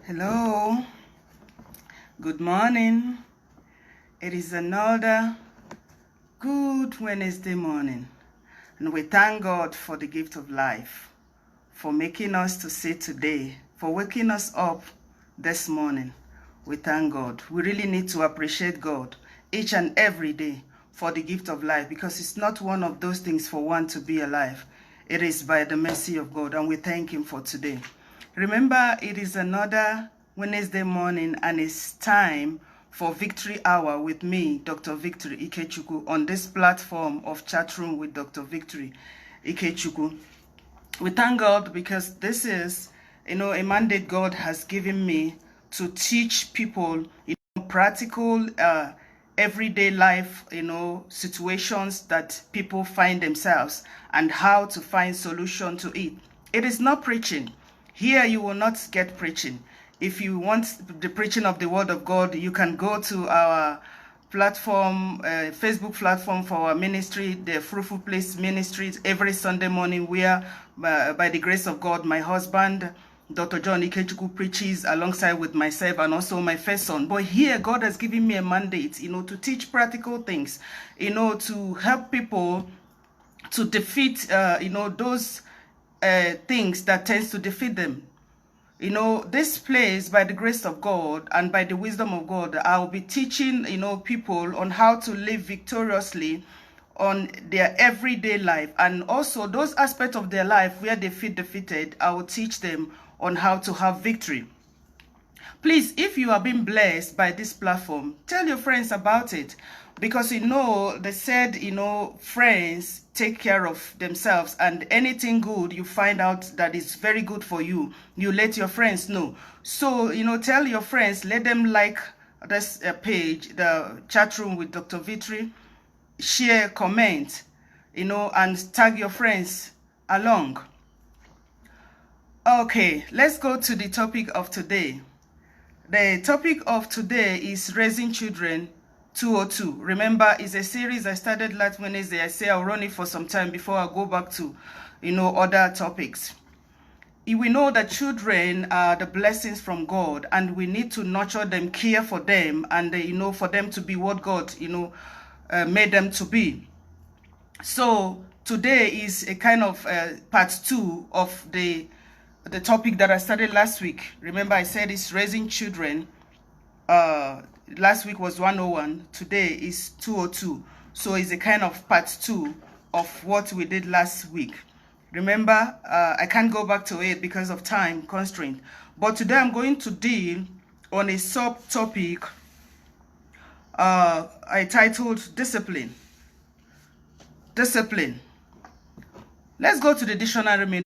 Hello, good morning. It is another good Wednesday morning, and we thank God for the gift of life, for making us to see today, for waking us up this morning. We thank God. We really need to appreciate God each and every day for the gift of life, because it's not one of those things for one to be alive. It is by the mercy of God, and we thank Him for today. Remember, it is another Wednesday morning, and it's time for Victory Hour with me, Dr. Victory Ikechukwu, on this platform of Chat Room with Dr. Victory Ikechukwu. We thank God because this is, a mandate God has given me to teach people, practical, everyday life, situations that people find themselves and how to find solution to it. It is not preaching. Here you will not get preaching. If you want the preaching of the word of God, you can go to our platform, Facebook platform for our ministry, the Fruitful Place Ministries, every Sunday morning, where by the grace of God, my husband, Dr. John Ikechukwu, preaches alongside with myself and also my first son. But here, God has given me a mandate, to teach practical things, to help people to defeat, those things that tends to defeat them. This place, by the grace of God and by the wisdom of God, I will be teaching, people on how to live victoriously on their everyday life, and also those aspects of their life where they feel defeated. I will teach them on how to have victory. Please, if you are being blessed by this platform, tell your friends about it, because they said, friends take care of themselves, and anything good you find out that is very good for you, you let your friends know. So, tell your friends, let them like this page, the Chat Room with Dr. Victory, share, comment, and tag your friends along. Okay, let's go to the topic of today. The topic of today is Raising Children 202. Remember, it's a series I started last Wednesday. I say I'll run it for some time before I go back to, other topics. We know that children are the blessings from God, and we need to nurture them, care for them, and, for them to be what God, made them to be. So today is a kind of part 2 of the topic that I started last week. Remember, I said it's Raising Children. Last week was 101. Today is 202. So it's a kind of part 2 of what we did last week. Remember, I can't go back to it because of time constraint. But today I'm going to deal on a subtopic I titled Discipline. Discipline. Let's go to the dictionary meaning.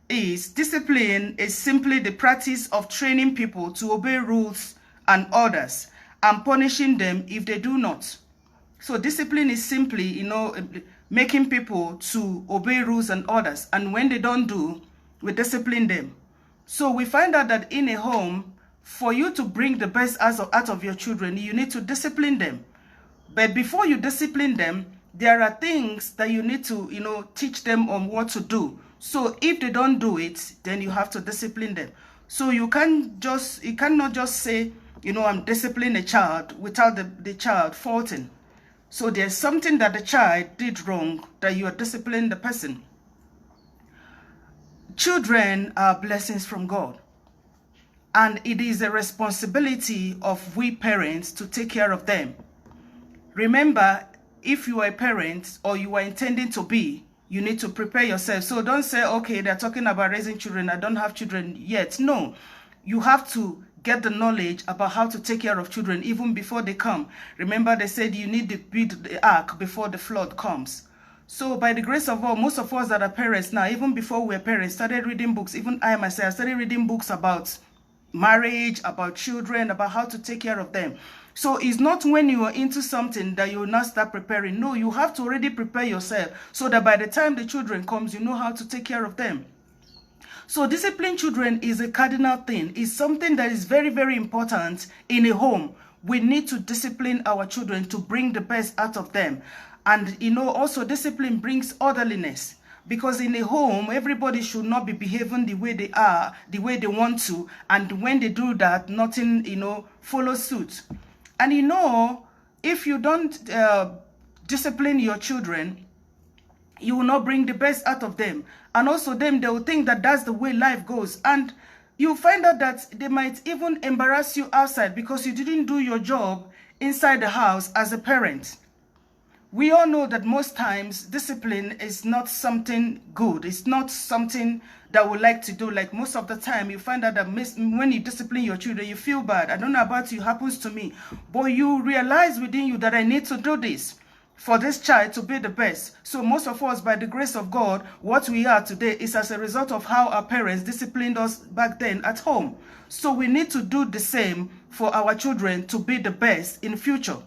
Discipline is simply the practice of training people to obey rules and orders and punishing them if they do not. So discipline is simply, making people to obey rules and orders, and when they don't do, we discipline them. So we find out that in a home, for you to bring the best out of your children, you need to discipline them. But before you discipline them, there are things that you need to, teach them on what to do. So if they don't do it, then you have to discipline them. So you cannot just say, I'm disciplining a child without the child faulting. So there's something that the child did wrong that you are disciplining the person. Children are blessings from God, and it is a responsibility of we parents to take care of them. Remember, if you are a parent or you are intending to be, you need to prepare yourself. So don't say, okay, they're talking about raising children, I don't have children yet. No, you have to get the knowledge about how to take care of children even before they come. Remember, they said you need to build the ark before the flood comes. So by the grace of God, most of us that are parents now, even before we were parents, started reading books. Even I myself started reading books about marriage, about children, about how to take care of them. So it's not when you are into something that you will not start preparing. No, you have to already prepare yourself so that by the time the children comes, you know how to take care of them. So discipline children is a cardinal thing. It's something that is very, very important in a home. We need to discipline our children to bring the best out of them. And, also discipline brings orderliness. Because in a home, everybody should not be behaving the way they are, the way they want to. And when they do that, nothing, follows suit. And if you don't discipline your children, you will not bring the best out of them. And also they will think that that's the way life goes. And you find out that they might even embarrass you outside because you didn't do your job inside the house as a parent. We all know that most times discipline is not something good. It's not something that we like to do. Like most of the time, you find out that when you discipline your children, you feel bad. I don't know about you, it happens to me. But you realize within you that I need to do this for this child to be the best. So most of us, by the grace of God, what we are today is as a result of how our parents disciplined us back then at home. So we need to do the same for our children to be the best in future.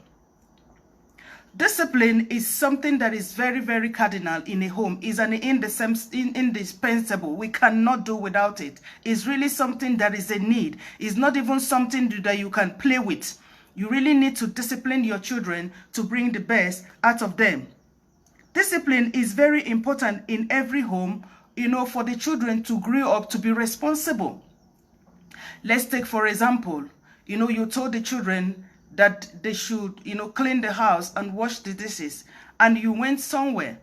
Discipline is something that is very, very cardinal in a home. It's an indispensable. We cannot do without it. It's really something that is a need. It's not even something that you can play with. You really need to discipline your children to bring the best out of them. Discipline is very important in every home, for the children to grow up to be responsible. Let's take, for example, you told the children that they should, clean the house and wash the dishes, and you went somewhere.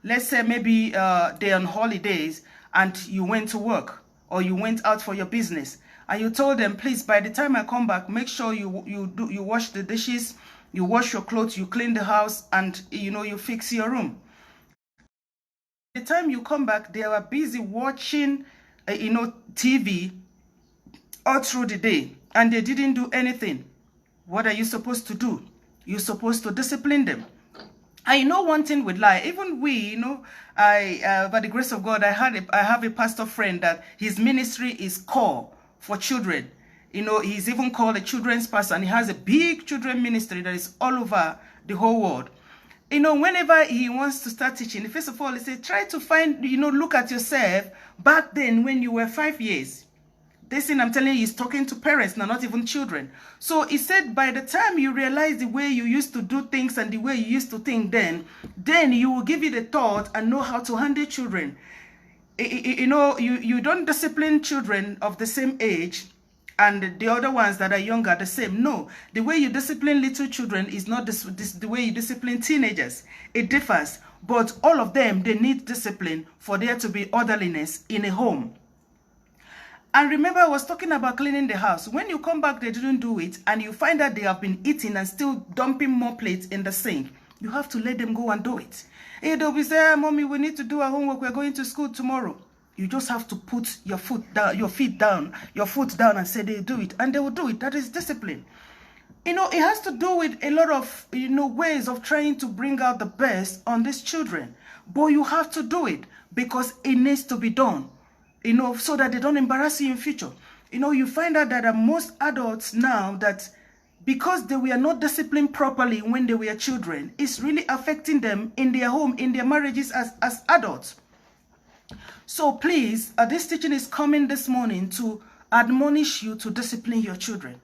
Let's say maybe they're on holidays and you went to work or you went out for your business, and you told them, please, by the time I come back, make sure you wash the dishes, you wash your clothes, you clean the house, and you fix your room. By the time you come back, they are busy watching TV all through the day, and they didn't do anything. What are you supposed to do? You're supposed to discipline them. I know one thing with life. Even we, by the grace of God, I have a pastor friend that his ministry is core for children. He's even called a children's pastor, and he has a big children ministry that is all over the whole world. Whenever he wants to start teaching, first of all, he said, try to find, look at yourself back then when you were 5 years. This thing I'm telling you is talking to parents now, not even children. So he said, by the time you realize the way you used to do things and the way you used to think then you will give you the thought and know how to handle children. You don't discipline children of the same age and the other ones that are younger the same. No, the way you discipline little children is not the way you discipline teenagers. It differs, but all of them, they need discipline for there to be orderliness in a home. And remember, I was talking about cleaning the house. When you come back, they didn't do it, and you find that they have been eating and still dumping more plates in the sink. You have to let them go and do it. Hey, they'll be saying, Mommy, we need to do our homework. We're going to school tomorrow. You just have to put your foot down and say they do it, and they will do it. That is discipline. It has to do with a lot of, ways of trying to bring out the best on these children. But you have to do it because it needs to be done. So that they don't embarrass you in future. You find out that most adults now, that because they were not disciplined properly when they were children, it's really affecting them in their home, in their marriages as adults. So please, this teaching is coming this morning to admonish you to discipline your children.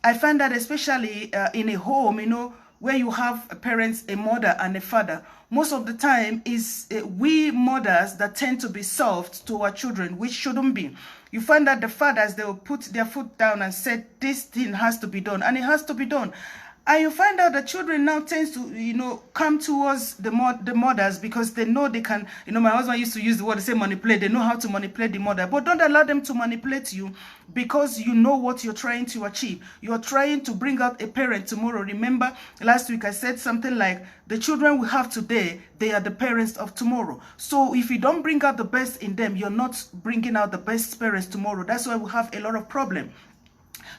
I find that especially in a home, where you have parents, a mother and a father, most of the time is we mothers that tend to be soft to our children, which shouldn't be. You find that the fathers, they will put their foot down and say, this thing has to be done, and it has to be done. And you find out the children now tends to, come towards the mothers because they know they can, my husband used to use the word, say manipulate. They know how to manipulate the mother. But don't allow them to manipulate you because you know what you're trying to achieve. You're trying to bring out a parent tomorrow. Remember, last week I said something like, the children we have today, they are the parents of tomorrow. So if you don't bring out the best in them, you're not bringing out the best parents tomorrow. That's why we have a lot of problems.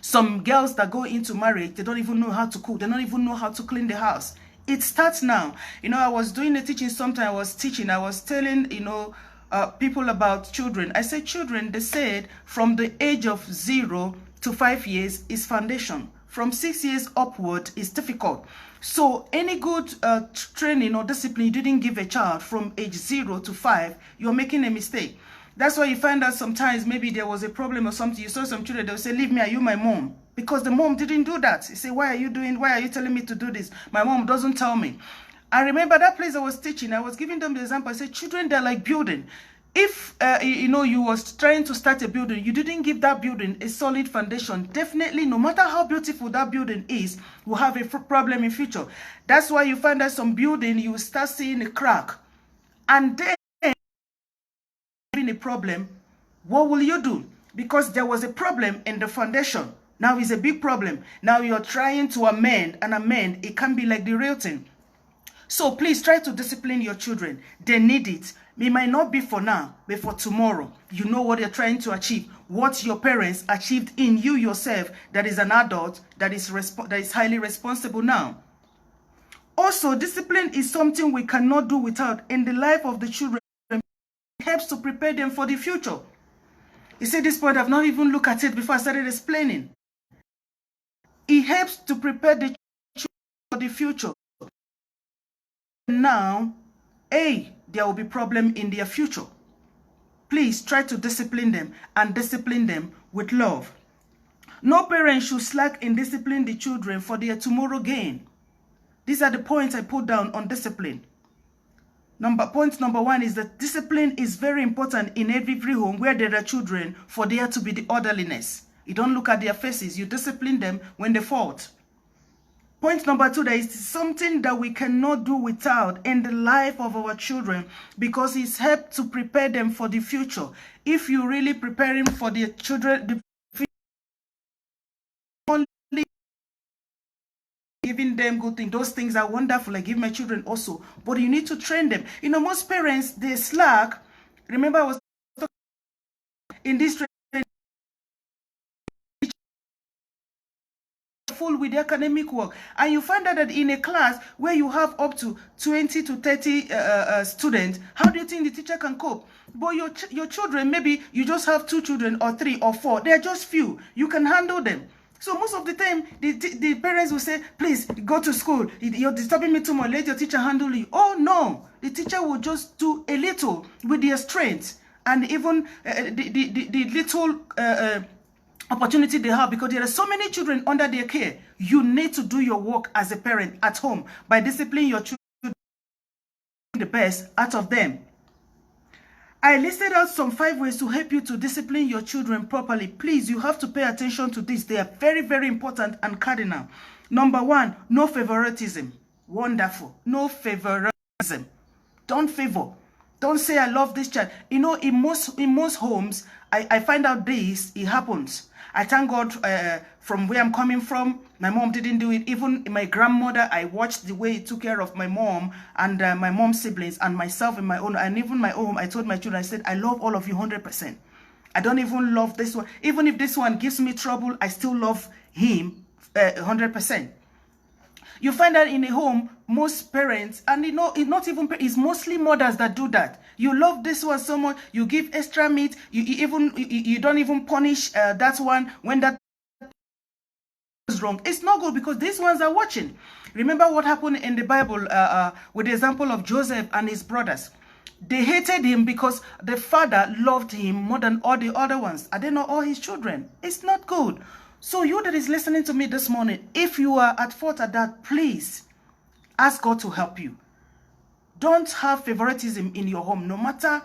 Some girls that go into marriage, they don't even know how to cook. They don't even know how to clean the house. It starts now. I was doing a teaching sometime. I was telling, people about children. I said children, they said from the age of 0 to 5 years is foundation. From 6 years upward is difficult. So any good training or discipline you didn't give a child from age 0 to 5, you're making a mistake. That's why you find out sometimes maybe there was a problem or something. You saw some children, they'll say, leave me, are you my mom? Because the mom didn't do that. You say, why are you telling me to do this? My mom doesn't tell me. I remember that place I was teaching, I was giving them the example. I said, children, they're like building. If, you was trying to start a building, you didn't give that building a solid foundation, definitely, no matter how beautiful that building is, will have a problem in future. That's why you find that some building, you will start seeing a crack. And then, having a problem, what will you do? Because there was a problem in the foundation. Now it's a big problem. Now you're trying to amend, and amend, it can be like the real thing. So please try to discipline your children. They need it. It might not be for now, but for tomorrow. You know what you're trying to achieve. What your parents achieved in you yourself, that is an adult, that is highly responsible now. Also, discipline is something we cannot do without in the life of the children. It helps to prepare them for the future. You see, this point, I've not even looked at it before I started explaining. It helps to prepare the children for the future. Now, there will be problem in their future. Please try to discipline them, and discipline them with love. No parent should slack in disciplining the children for their tomorrow gain. These are the points I put down on discipline. Point number one is that discipline is very important in every home where there are children, for there to be the orderliness. You don't look at their faces. You discipline them when they fault. Point number two, there is something that we cannot do without in the life of our children, because it's helped to prepare them for the future. If you really preparing for the children, the future, only giving them good things. Those things are wonderful. I give my children also, but you need to train them. Most parents, they slack. Remember, I was talking in this training, full with the academic work, and you find out that in a class where you have up to 20 to 30 students, how do you think the teacher can cope? But your children, maybe you just have 2 children or 3 or 4, they're just few, you can handle them. So most of the time, the parents will say, please go to school, you're disturbing me too much, let your teacher handle you. Oh no, the teacher will just do a little with their strength, and even the little opportunity they have, because there are so many children under their care. You need to do your work as a parent at home by disciplining your children, the best out of them. I listed out some 5 ways to help you to discipline your children properly. Please, you have to pay attention to this. They are very, very important and cardinal. Number 1, no favoritism. Wonderful. No favoritism. Don't favor. Don't say I love this child. In most homes, I find out this, it happens. I thank God from where I'm coming from, my mom didn't do it. Even my grandmother, I watched the way he took care of my mom and my mom's siblings and myself in my own. And even my own, I told my children, I said, I love all of you 100%. I don't even love this one. Even if this one gives me trouble, I still love him 100%. You find that in a home, most parents, and it's not even, it's mostly mothers that do that. You love this one so much, you give extra meat, you don't even punish that one when that is wrong. It's not good, because these ones are watching. Remember what happened in the Bible with the example of Joseph and his brothers. They hated him because the father loved him more than all the other ones. Are they not all his children? It's not good. So you that is listening to me this morning, if you are at fault at that, please ask God to help you. Don't have favoritism in your home. No matter,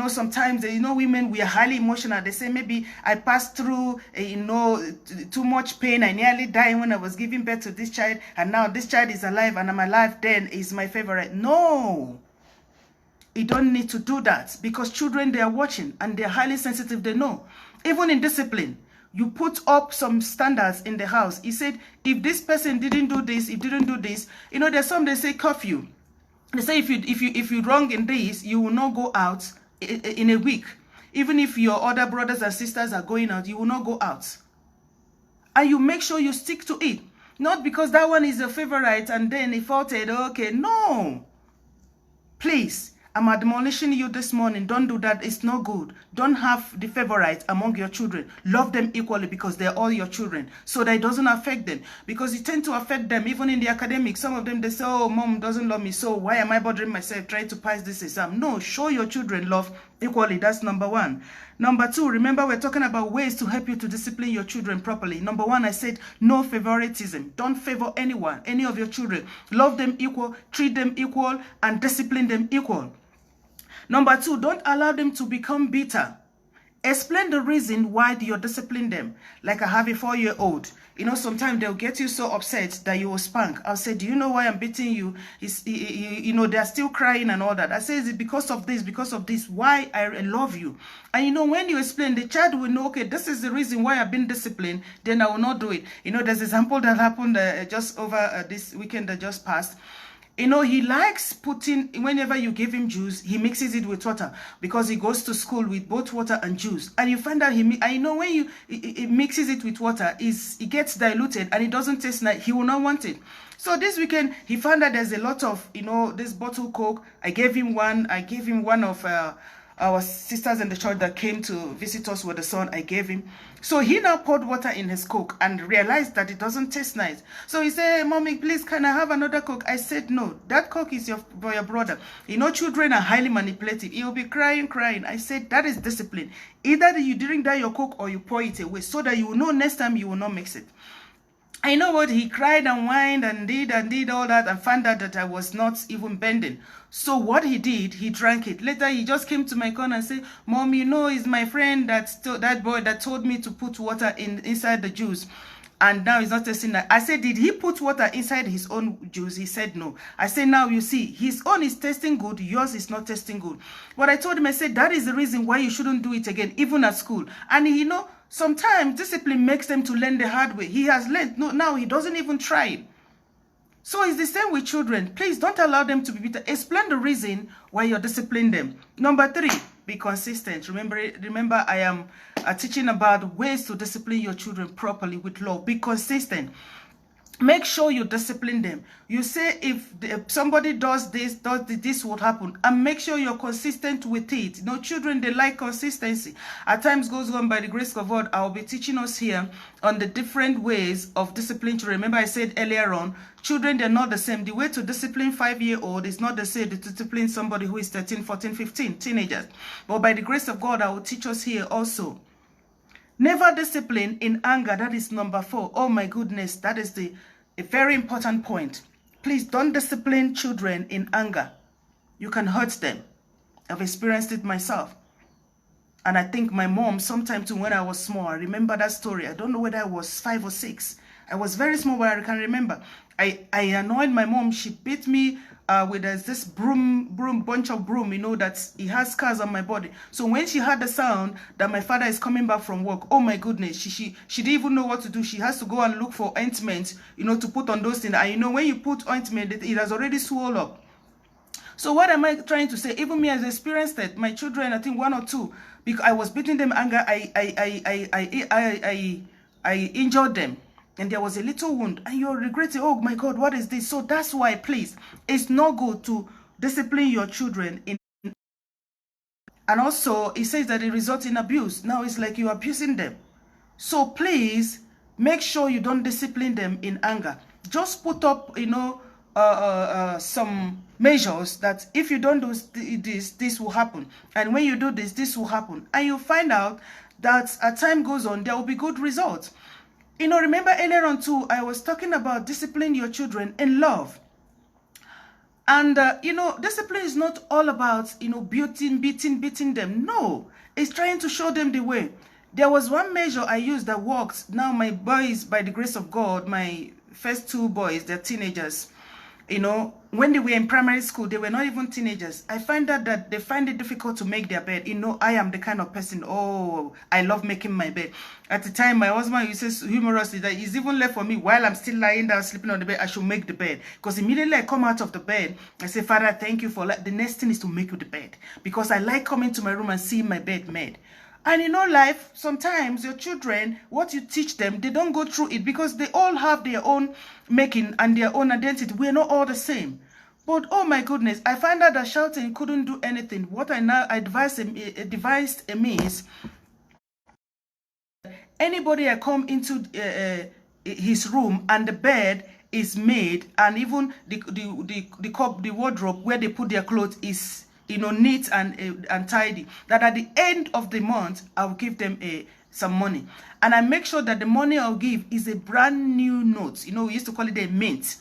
sometimes, women, we are highly emotional. They say, maybe I passed through, too much pain. I nearly died when I was giving birth to this child. And now this child is alive and I'm alive, then is my favorite. No. You don't need to do that, because children, they are watching and they're highly sensitive. They know. Even in discipline, you put up some standards in the house. He said, if this person didn't do this, there's some, they say curfew. They say if you wrong in this, you will not go out in a week. Even if your other brothers and sisters are going out, you will not go out. And you make sure you stick to it. Not because that one is your favorite and then he faulted. Okay, no. Please. I'm admonishing you this morning. Don't do that. It's not good. Don't have the favorite among your children. Love them equally, because they're all your children, so that it doesn't affect them. Because it tends to affect them, even in the academics. Some of them, they say, oh, mom doesn't love me, so why am I bothering myself trying to pass this exam? No, show your children love. equally. That's number one. Number two, remember we're talking about ways to help you to discipline your children properly. Number one, I said no favoritism. Don't favor anyone, any of your children. Love them equal, treat them equal, and discipline them equal. Number two, don't allow them to become bitter. Explain the reason why you're disciplining them. Like I have a 4-year-old. You know, sometimes they'll get you so upset that you will spank. I'll say, do you know why I'm beating you? You know, they're still crying and all that. I say, is it because of this, why I love you? And you know, when you explain, the child will know, okay, this is the reason why I've been disciplined, then I will not do it. You know, there's an example that happened just over this weekend that just passed. You know, he likes putting, whenever you give him juice, he mixes it with water because he goes to school with both water and juice. And you find out, I know when he mixes it with water, it gets diluted and it doesn't taste nice. He will not want it. So this weekend, he found that there's a lot of, you know, this bottle Coke. I gave him one of our sisters in the church that came to visit us with the son. I gave him. So he now poured water in his Coke and realized that it doesn't taste nice. So he said, Mommy, please, can I have another Coke? I said, no, that Coke is for your brother. You know, children are highly manipulative. He'll be crying. I said, that is discipline. Either you drink that your Coke or you pour it away so that you will know next time you will not mix it. I know what, he cried and whined and did all that and found out that I was not even bending. So what he did, he drank it. Later, he just came to my corner and said, Mom, you know, it's my friend that boy that told me to put water inside the juice. And now he's not tasting that. I said, did he put water inside his own juice? He said, no. I said, now you see, his own is tasting good, yours is not tasting good. But I told him, I said, that is the reason why you shouldn't do it again, even at school. And you know, sometimes discipline makes them to learn the hard way. He has learned. No, now he doesn't even try it. So it's the same with children. Please don't allow them to be bitter. Explain the reason why you're disciplining them. Number three, be consistent. Remember, I am teaching about ways to discipline your children properly with love. Be consistent. Make sure you discipline them. You say if somebody does this will happen. And make sure you're consistent with it. You know, children, they like consistency. As time goes on, by the grace of God, I'll be teaching us here on the different ways of discipline children. Remember I said earlier on, children, they're not the same. The way to discipline 5-year-old is not the same to discipline somebody who is 13, 14, 15, teenagers. But by the grace of God, I will teach us here also. Never discipline in anger. That is number 4. Oh my goodness, that is a very important point. Please don't discipline children in anger. You can hurt them. I've experienced it myself. And I think my mom, sometime too, when I was small, I remember that story. I don't know whether I was 5 or 6. I was very small, but I can remember. I annoyed my mom. She beat me with this bunch of broom, you know, that it has scars on my body. So when she heard the sound that my father is coming back from work, oh my goodness, she didn't even know what to do. She has to go and look for ointment, you know, to put on those things. And you know, when you put ointment, it has already swelled up. So what am I trying to say? Even me, I've experienced it. My children, I think 1 or 2, because I was beating them anger, I injured them. And there was a little wound, and you're regretting, oh my God, what is this? So that's why, please, it's not good to discipline your children. And also, it says that it results in abuse. Now it's like you're abusing them. So please, make sure you don't discipline them in anger. Just put up, you know, some measures that if you don't do this will happen. And when you do this will happen. And you'll find out that as time goes on, there will be good results. You know, remember earlier on too, I was talking about discipline your children in love. And, you know, discipline is not all about, you know, beating them. No, it's trying to show them the way. There was one measure I used that worked. Now my boys, by the grace of God, my first 2 boys, they're teenagers. You know, when they were in primary school, they were not even teenagers. I find that they find it difficult to make their bed. You know, I am the kind of person, oh, I love making my bed. At the time, my husband used to say humorously that he's even left for me while I'm still lying down, sleeping on the bed, I should make the bed. Because immediately I come out of the bed, I say, Father, thank you for the next thing is to make you the bed. Because I like coming to my room and seeing my bed made. And you know, life, sometimes your children, what you teach them, they don't go through it because they all have their own making and their own identity. We're not all the same. But oh my goodness, I find out that shouting couldn't do anything. What I now devised a means, anybody I come into his room and the bed is made, and even the wardrobe where they put their clothes is neat and tidy, that at the end of the month, I'll give them some money. And I make sure that the money I'll give is a brand new note. We used to call it a mint.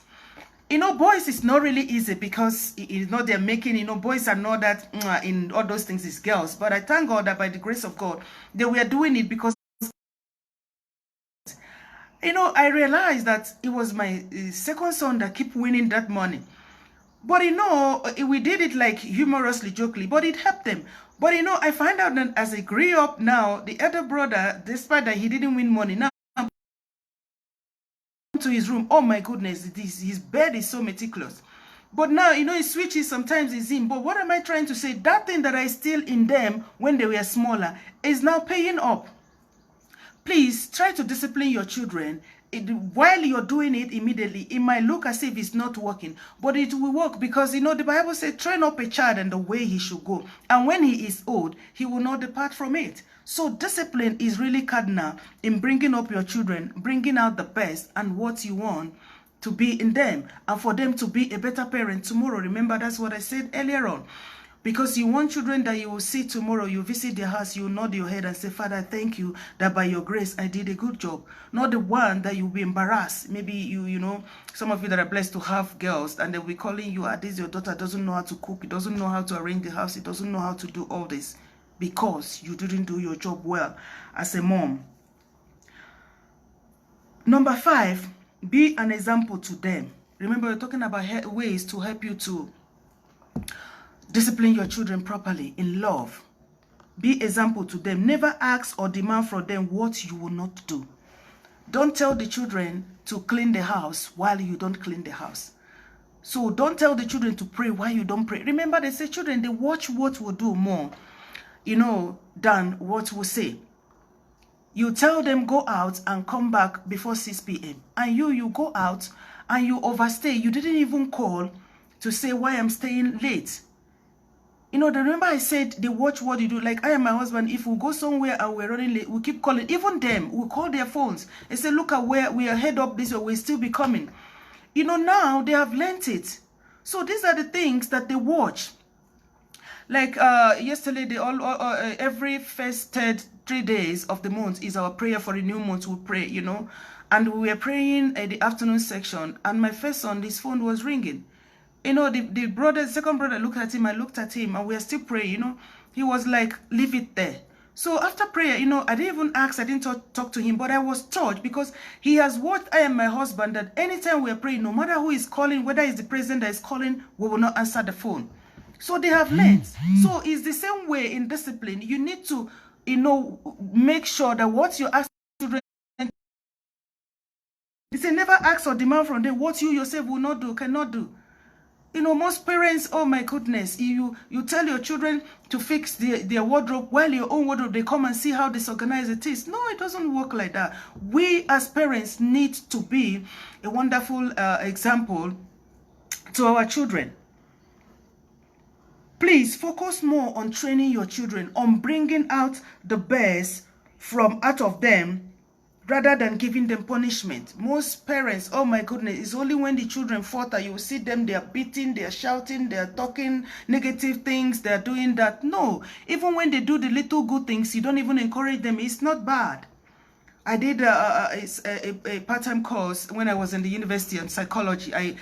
Boys is not really easy because they're making, boys are not that in all those things. It's girls. But I thank God that by the grace of God, they were doing it because, I realized that it was my second son that kept winning that money. But we did it like humorously, jokingly, but it helped them. But I find out that as I grew up now, the elder brother, despite that he didn't win money, now to his room, oh my goodness, his bed is so meticulous. But now, he switches, sometimes it's in. But what am I trying to say? That thing that I steal in them when they were smaller is now paying up. Please try to discipline your children. While you're doing it immediately, it might look as if it's not working, but it will work because, the Bible says, train up a child in the way he should go. And when he is old, he will not depart from it. So discipline is really cardinal in bringing up your children, bringing out the best and what you want to be in them, and for them to be a better parent tomorrow. Remember, that's what I said earlier on. Because you want children that you will see tomorrow, you visit their house, you nod your head and say, Father, thank you that by your grace I did a good job. Not the one that you'll be embarrassed. Maybe some of you that are blessed to have girls, and they'll be calling you, this your daughter doesn't know how to cook, it doesn't know how to arrange the house, it doesn't know how to do all this. Because you didn't do your job well as a mom. Number 5, be an example to them. Remember, we're talking about ways to help you to discipline your children properly in love. Be example to them. Never ask or demand from them what you will not do. Don't tell the children to clean the house while you don't clean the house. So don't tell the children to pray while you don't pray. Remember, they say children, they watch what will do more, than what will say. You tell them go out and come back before 6 p.m. And you go out and you overstay. You didn't even call to say why I'm staying late. Remember I said they watch what you do. Like I and my husband, if we go somewhere and we're running late, we keep calling. Even them, we call their phones and say, look at where we are head up this way, we'll still be coming. Now they have learnt it. So these are the things that they watch. Like yesterday, they every first 3 days of the month is our prayer for the new month. We pray, and we were praying at the afternoon section, and my first son, his phone was ringing. The second brother looked at him, I looked at him, and we are still praying, He was like, leave it there. So after prayer, I didn't even ask, I didn't talk to him, but I was touched because he has watched I and my husband that anytime we are praying, no matter who is calling, whether it's the president that is calling, we will not answer the phone. So they have learned. So it's the same way in discipline. You need to, make sure that what you ask children, they say never ask or demand from them what you yourself will not do, cannot do. Most parents, oh my goodness, you tell your children to fix their wardrobe while your own wardrobe, they come and see how disorganized it is. No, it doesn't work like that. We as parents need to be a wonderful example to our children. Please focus more on training your children, on bringing out the best from out of them, rather than giving them punishment. Most parents, oh my goodness, it's only when the children falter, you will see them, they are beating, they are shouting, they are talking negative things, they are doing that. No, even when they do the little good things, you don't even encourage them. It's not bad. I did a part-time course when I was in the university on psychology. I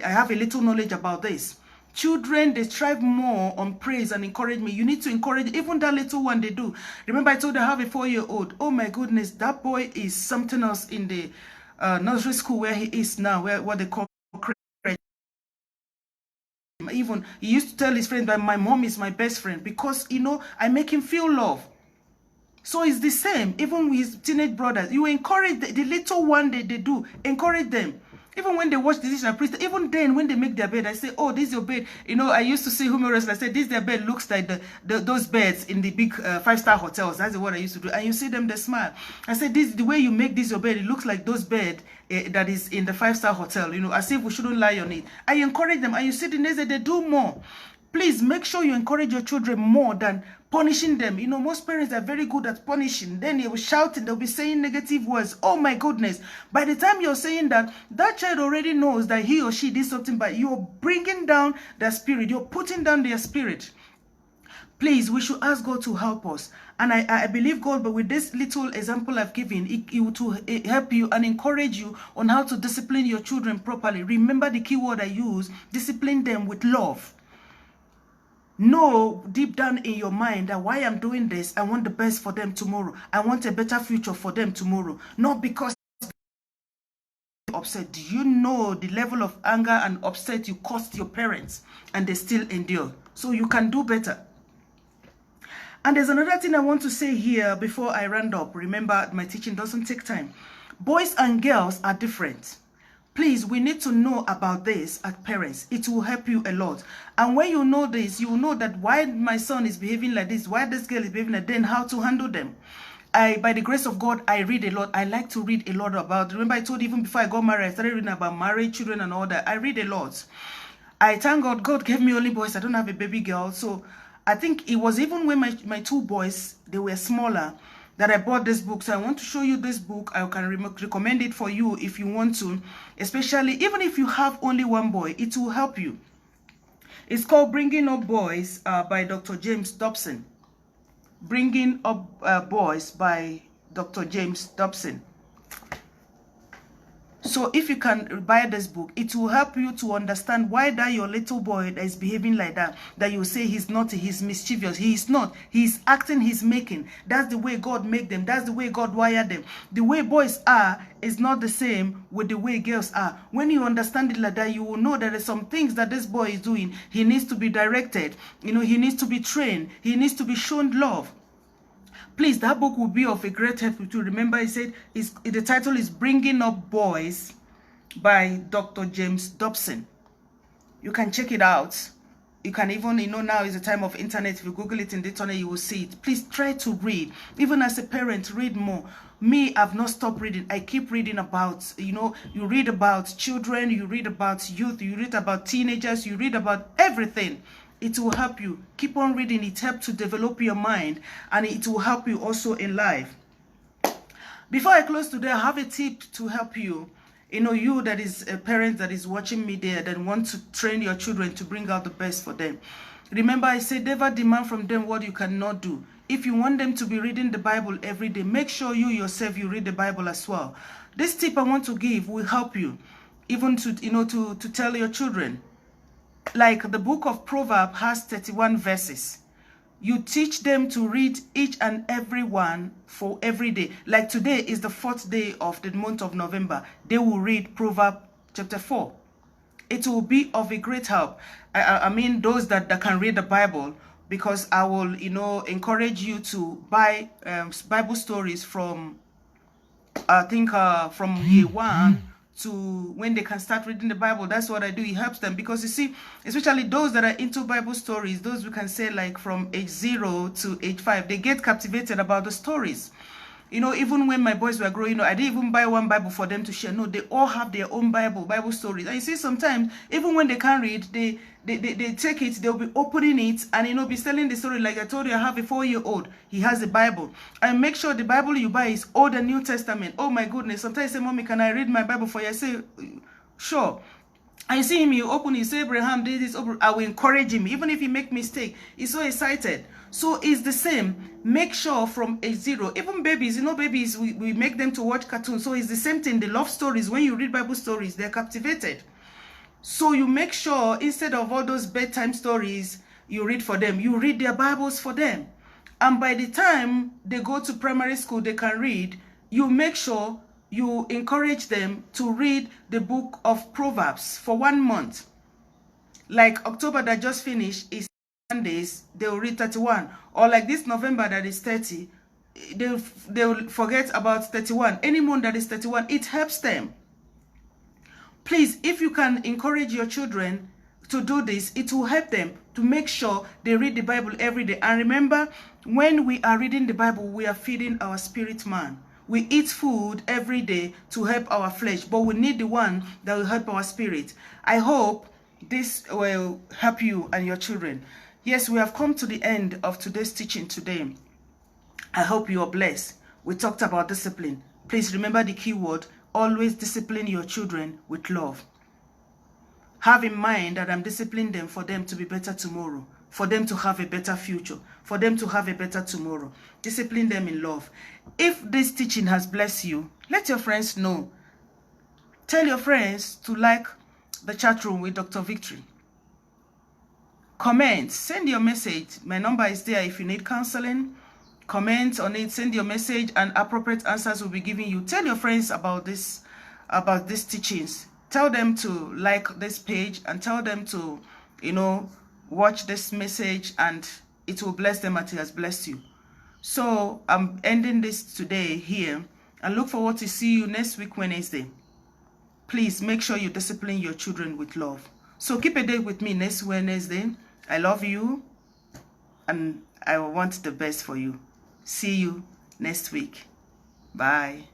have a little knowledge about this. Children, they strive more on praise and encouragement. You need to encourage even that little one they do. Remember, I told you I have a 4-year-old. Oh my goodness, that boy is something else in the nursery school where he is now, what they call crèche. Even he used to tell his friends that my mom is my best friend because, I make him feel love. So it's the same, even with his teenage brothers. You encourage the little one they do, encourage them. Even when they watch the Disney Priest, even then when they make their bed, I say, oh, this is your bed. I used to see humorous, I said, this their bed looks like those beds in the big 5-star hotels. That's what I used to do. And you see them, they smile. I said, this the way you make this your bed, it looks like those bed that is in the 5-star hotel, as if we shouldn't lie on it. I encourage them, and you see the next day they do more. Please make sure you encourage your children more than punishing them. You know, most parents are very good at punishing. Then they will shout and they'll be saying negative words. Oh my goodness. By the time you're saying that, that child already knows that he or she did something, but you're bringing down their spirit. You're putting down their spirit. Please, we should ask God to help us. And I believe God, but with this little example I've given, it will help you and encourage you on how to discipline your children properly. Remember the key word I use, discipline them with love. Know deep down in your mind that why I'm doing this, I want the best for them tomorrow. I want a better future for them tomorrow. Not because you're upset. Do you know the level of anger and upset you caused your parents and they still endure? So you can do better. And there's another thing I want to say here before I round up. Remember, my teaching doesn't take time. Boys and girls are different. Please, we need to know about this as parents. It will help you a lot. And when you know this, you will know that why my son is behaving like this, why this girl is behaving like that, then how to handle them. By the grace of God, I read a lot. I like to read a lot about, remember I told you even before I got married, I started reading about married children and all that. I read a lot. I thank God, God gave me only boys. I don't have a baby girl. So I think it was even when my two boys, they were smaller, that I bought this book. So I want to show you this book. I can recommend it for you if you want to, especially even if you have only one boy, it will help you. It's called Bringing Up Boys by Dr. James Dobson. Bringing Up Boys by Dr. James Dobson. So if you can buy this book, it will help you to understand why that your little boy that is behaving like that you say he's naughty, he's mischievous. He is not. He's acting, he's making. That's the way God made them. That's the way God wired them. The way boys are is not the same with the way girls are. When you understand it like that, you will know there are some things that this boy is doing. He needs to be directed. You know, he needs to be trained. He needs to be shown love. Please, that book will be of a great help to remember. He said the title is Bringing Up Boys by Dr. James Dobson. You can check it out. You can even, you know, now is the time of internet. If you Google it in the internet, you will see it. Please try to read. Even as a parent, read more. Me, I've not stopped reading. I keep reading about, you know, you read about children, you read about youth, you read about teenagers, you read about everything. It will help you. Keep on reading. It helps to develop your mind, and it will help you also in life. Before I close today, I have a tip to help you. You know, you that is a parent that is watching me there, that want to train your children to bring out the best for them. Remember, I said never demand from them what you cannot do. If you want them to be reading the Bible every day, make sure you yourself, you read the Bible as well. This tip I want to give will help you, even to, you know, to tell your children. Like the book of Proverbs has 31 verses. You teach them to read each and every one for every day. Like today is the 4th day of the month of November. They will read Proverbs chapter 4. It will be of a great help. I mean those that can read the Bible, because I will, you know, encourage you to buy Bible stories from, I think, from year 1 to when they can start reading the Bible. That's what I do. It helps them, because you see, especially those that are into Bible stories, those we can say like from age 0 to age 5, they get captivated about the stories. You know, even when my boys were growing, you know, I didn't even buy one Bible for them to share. No, they all have their own Bible stories. And you see, sometimes even when they can't read, they take it, they'll be opening it and, you know, be telling the story. Like I told you, I have a 4-year-old. He has a Bible. And make sure the Bible you buy is Old and New Testament. Oh my goodness. Sometimes I say, Mommy, can I read my Bible for you? I say, sure. I see him, you open, you say, Abraham did this. I will encourage him. Even if he make mistake, he's so excited. So it's the same. Make sure from age 0, even babies, you know, babies, we make them to watch cartoons. So it's the same thing. They love stories. When you read Bible stories, they're captivated. So you make sure instead of all those bedtime stories you read for them, you read their Bibles for them. And by the time they go to primary school, they can read. You make sure you encourage them to read the book of Proverbs for 1 month. Like October that just finished is Sundays, they will read 31. Or like this November that is 30, they will forget about 31. Any month that is 31, it helps them. Please, if you can encourage your children to do this, it will help them to make sure they read the Bible every day. And remember, when we are reading the Bible, we are feeding our spirit man. We eat food every day to help our flesh, but we need the one that will help our spirit. I hope this will help you and your children. Yes, we have come to the end of today's teaching today. I hope you are blessed. We talked about discipline. Please remember the key word, always discipline your children with love. Have in mind that I'm disciplining them for them to be better tomorrow, for them to have a better future, for them to have a better tomorrow. Discipline them in love. If this teaching has blessed you, let your friends know. Tell your friends to like the chat room with Dr. Victory. Comment, send your message. My number is there if you need counseling. Comment on it, send your message, and appropriate answers will be given you. Tell your friends about these teachings. Tell them to like this page and tell them to, watch this message, and it will bless them as it has blessed you. So I'm ending this today here and look forward to see you next week, Wednesday. Please make sure you discipline your children with love. So keep a date with me next Wednesday. I love you and I want the best for you. See you next week. Bye.